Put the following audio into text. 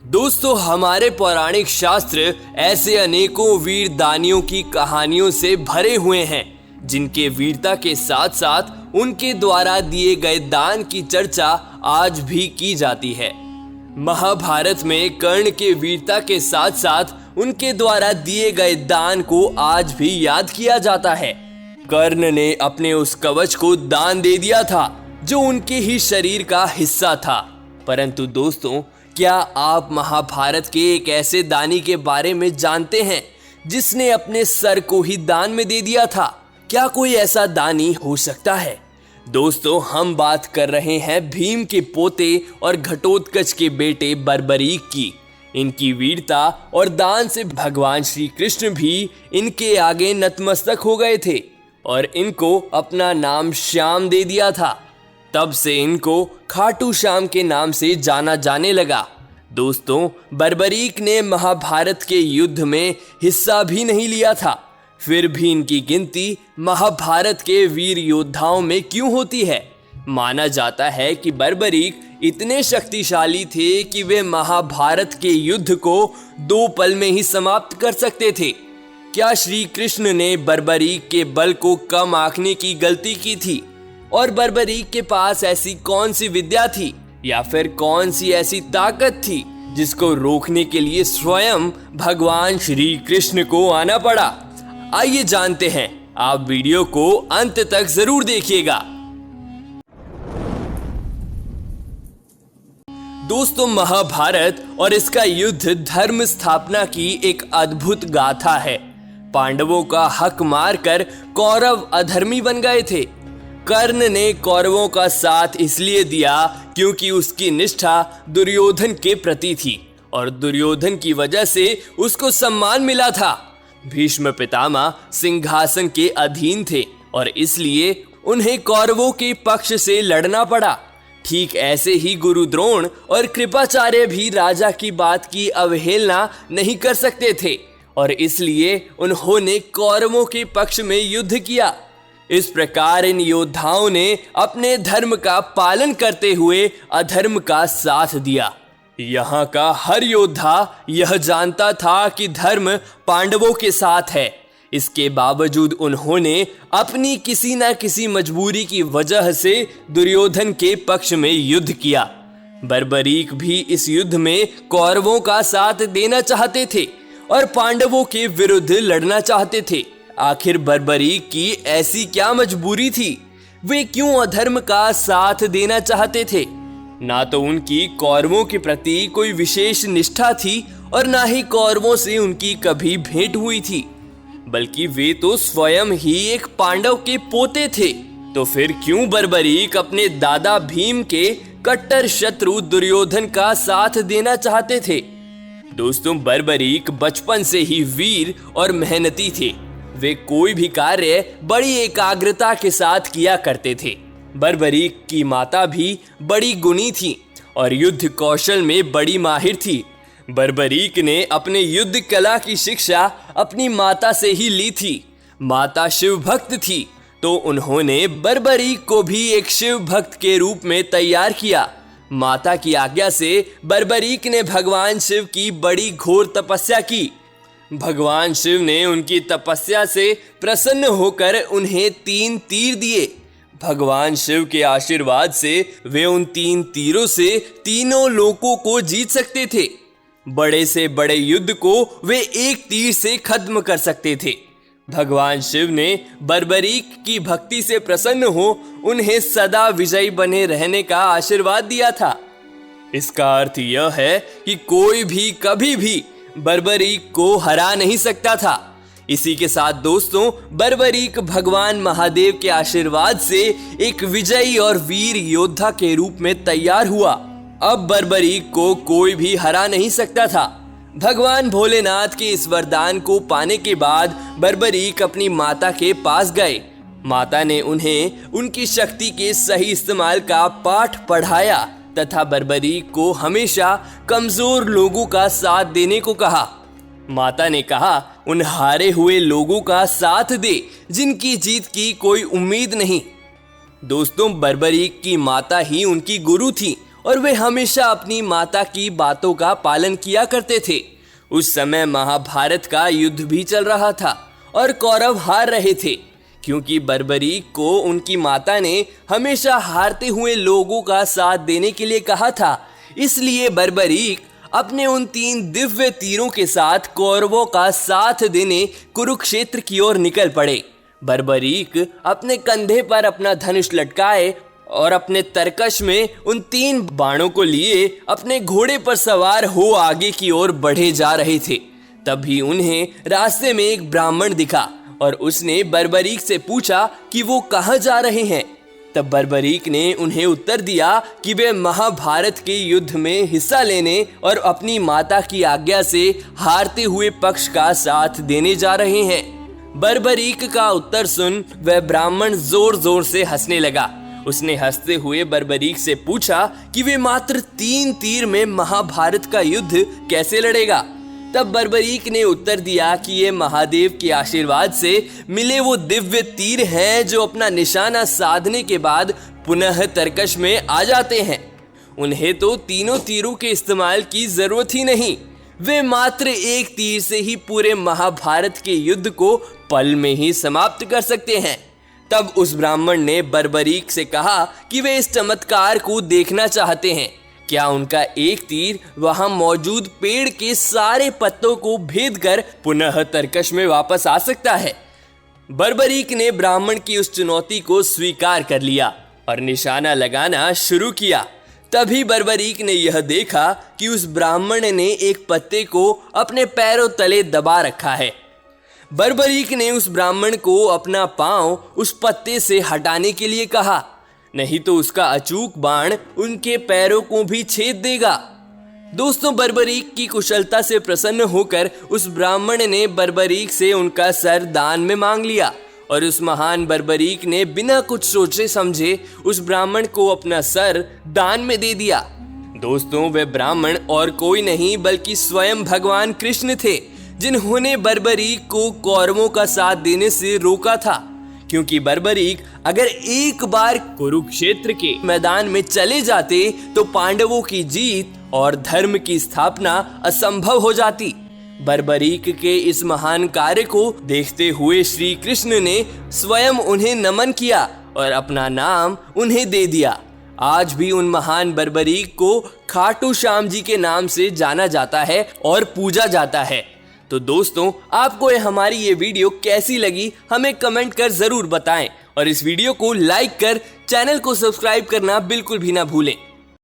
दोस्तों, हमारे पौराणिक शास्त्र ऐसे अनेकों वीर दानियों की कहानियों से भरे हुए हैं जिनके वीरता के साथ साथ उनके द्वारा दिए गए दान की चर्चा आज भी की जाती है। महाभारत में कर्ण के वीरता के साथ साथ उनके द्वारा दिए गए दान को आज भी याद किया जाता है। कर्ण ने अपने उस कवच को दान दे दिया था जो उनके ही शरीर का हिस्सा था। परंतु दोस्तों, क्या आप महाभारत के एक ऐसे दानी के बारे में जानते हैं जिसने अपने सर को ही दान में दे दिया था? क्या कोई ऐसा दानी हो सकता है? दोस्तों, हम बात कर रहे हैं भीम के पोते और घटोत्कच के बेटे बर्बरीक की। इनकी वीरता और दान से भगवान श्री कृष्ण भी इनके आगे नतमस्तक हो गए थे और इनको अपना नाम श्याम दे दिया था। तब से इनको खाटू श्याम के नाम से जाना जाने लगा। दोस्तों, बर्बरीक ने महाभारत के युद्ध में हिस्सा भी नहीं लिया था, फिर भी इनकी गिनती महाभारत के वीर योद्धाओं में क्यों होती है? माना जाता है कि बर्बरीक इतने शक्तिशाली थे कि वे महाभारत के युद्ध को 2 पल में ही समाप्त कर सकते थे। क्या श्री कृष्ण ने बर्बरीक के बल को कम आंकने की गलती की थी? और बर्बरीक के पास ऐसी कौन सी विद्या थी या फिर कौन सी ऐसी ताकत थी जिसको रोकने के लिए स्वयं भगवान श्री कृष्ण को आना पड़ा? आइए जानते हैं। आप वीडियो को अंत तक जरूर देखिएगा। दोस्तों, महाभारत और इसका युद्ध धर्म स्थापना की एक अद्भुत गाथा है। पांडवों का हक मारकर कौरव अधर्मी बन गए थे। कर्ण ने कौरवों का साथ इसलिए दिया क्योंकि उसकी निष्ठा दुर्योधन के प्रति थी और दुर्योधन की वजह से उसको सम्मान मिला था। भीष्म पितामह सिंहासन के अधीन थे और इसलिए उन्हें कौरवों के पक्ष से लड़ना पड़ा। ठीक ऐसे ही गुरु द्रोण और कृपाचार्य भी राजा की बात की अवहेलना नहीं कर सकते थे और इसलिए उन्होंने कौरवों के पक्ष में युद्ध किया। इस प्रकार इन योद्धाओं ने अपने धर्म का पालन करते हुए अधर्म का साथ दिया। यहाँ का हर योद्धा यह जानता था कि धर्म पांडवों के साथ है। इसके बावजूद उन्होंने अपनी किसी न किसी मजबूरी की वजह से दुर्योधन के पक्ष में युद्ध किया। बर्बरीक भी इस युद्ध में कौरवों का साथ देना चाहते थे और पांडवों के विरुद्ध लड़ना चाहते थे। आखिर बर्बरीक की ऐसी क्या मजबूरी थी? वे क्यों अधर्म का साथ देना चाहते थे? ना तो उनकी कौरवों के प्रति कोई विशेष निष्ठा थी और ना ही कौरवों से उनकी कभी भेंट हुई थी, बल्कि वे तो स्वयं ही एक पांडव के पोते थे। तो फिर क्यों बर्बरीक अपने दादा भीम के कट्टर शत्रु दुर्योधन का साथ देना चाहते थे? दोस्तों, बर्बरीक बचपन से ही वीर और मेहनती थे। वे कोई भी कार्य बड़ी एकाग्रता के साथ किया करते थे। बर्बरीक की माता भी बड़ी गुणी थी और युद्ध कौशल में बड़ी माहिर थी। बर्बरीक ने अपने युद्ध कला की शिक्षा अपनी माता से ही ली थी। माता शिव भक्त थी तो उन्होंने बर्बरीक को भी एक शिव भक्त के रूप में तैयार किया। माता की आज्ञा से बर्बरीक ने भगवान शिव की बड़ी घोर तपस्या की। भगवान शिव ने उनकी तपस्या से प्रसन्न होकर उन्हें 3 तीर दिए। भगवान शिव के आशीर्वाद से वे उन 3 तीरों से तीनों लोकों को जीत सकते थे। बड़े से बड़े युद्ध को वे एक तीर से खत्म कर सकते थे। भगवान शिव ने बर्बरीक की भक्ति से प्रसन्न हो उन्हें सदा विजयी बने रहने का आशीर्वाद दिया था। इसका अर्थ यह है कि कोई भी कभी भी बर्बरीक को हरा नहीं सकता था। इसी के साथ दोस्तों, बर्बरीक भगवान महादेव के आशीर्वाद से एक विजयी और वीर योद्धा के रूप में तैयार हुआ। अब बर्बरीक को कोई भी हरा नहीं सकता था। भगवान भोलेनाथ के इस वरदान को पाने के बाद बर्बरीक अपनी माता के पास गए। माता ने उन्हें उनकी शक्ति के सही इस्तेमाल का पाठ पढ़ाया तथा बर्बरीक को हमेशा कमजोर लोगों का साथ देने को कहा। माता ने कहा, उन हारे हुए लोगों का साथ दे जिनकी जीत की कोई उम्मीद नहीं। दोस्तों, बर्बरीक की माता ही उनकी गुरु थी और वे हमेशा अपनी माता की बातों का पालन किया करते थे। उस समय महाभारत का युद्ध भी चल रहा था और कौरव हार रहे थे, क्योंकि बर्बरीक को उनकी माता ने हमेशा हारते हुए लोगों का साथ देने के लिए कहा था। इसलिए बर्बरीक अपने उन 3 दिव्य तीरों के साथ कौरवों का साथ देने कुरुक्षेत्र की ओर निकल पड़े। बर्बरीक अपने कंधे पर अपना धनुष लटकाए और अपने तरकश में उन 3 बाणों को लिए अपने घोड़े पर सवार हो आगे की ओर बढ़े जा रहे थे। तभी उन्हें रास्ते में एक ब्राह्मण दिखा और उसने बर्बरीक से पूछा कि वो कहाँ जा रहे हैं। तब बर्बरीक ने उन्हें उत्तर दिया कि वे महाभारत के युद्ध में हिस्सा लेने और अपनी माता की आज्ञा से हारते हुए पक्ष का साथ देने जा रहे हैं। बर्बरीक का उत्तर सुन वह ब्राह्मण जोर जोर से हंसने लगा। उसने हंसते हुए बर्बरीक से पूछा कि वे मात्र 3 तीर में महाभारत का युद्ध कैसे लड़ेगा। तब बर्बरीक ने उत्तर दिया कि ये महादेव के आशीर्वाद से मिले वो दिव्य तीर हैं जो अपना निशाना साधने के बाद पुनः तरकश में आ जाते हैं। उन्हें तो तीनों तीरों के इस्तेमाल की जरूरत ही नहीं, वे मात्र एक तीर से ही पूरे महाभारत के युद्ध को पल में ही समाप्त कर सकते हैं। तब उस ब्राह्मण ने बर्बरीक से कहा कि वे इस चमत्कार को देखना चाहते हैं। क्या उनका एक तीर वहां मौजूद पेड़ के सारे पत्तों को भेद कर पुनः तरकश में वापस आ सकता है? बर्बरीक ने ब्राह्मण की उस चुनौती को स्वीकार कर लिया और निशाना लगाना शुरू किया। तभी बर्बरीक ने यह देखा कि उस ब्राह्मण ने एक पत्ते को अपने पैरों तले दबा रखा है। बर्बरीक ने उस ब्राह्मण को अपना पांव उस पत्ते से हटाने के लिए कहा, नहीं तो उसका अचूक बाण उनके पैरों को भी छेद देगा। दोस्तों, बर्बरीक की कुशलता से प्रसन्न होकर उस ब्राह्मण ने बर्बरीक से उनका सर दान में मांग लिया और उस महान बर्बरीक ने बिना कुछ सोचे समझे उस ब्राह्मण को अपना सर दान में दे दिया। दोस्तों, वे ब्राह्मण और कोई नहीं बल्कि स्वयं भगवान कृष्ण थे, जिन्होंने बर्बरीक को कौरवों का साथ देने से रोका था, क्योंकि बर्बरीक अगर एक बार कुरुक्षेत्र के मैदान में चले जाते तो पांडवों की जीत और धर्म की स्थापना असंभव हो जाती। बर्बरीक के इस महान कार्य को देखते हुए श्री कृष्ण ने स्वयं उन्हें नमन किया और अपना नाम उन्हें दे दिया। आज भी उन महान बर्बरीक को खाटू श्याम जी के नाम से जाना जाता है और पूजा जाता है। तो दोस्तों, आपको हमारी ये वीडियो कैसी लगी हमें कमेंट कर जरूर बताएं और इस वीडियो को लाइक कर चैनल को सब्सक्राइब करना बिल्कुल भी ना भूलें।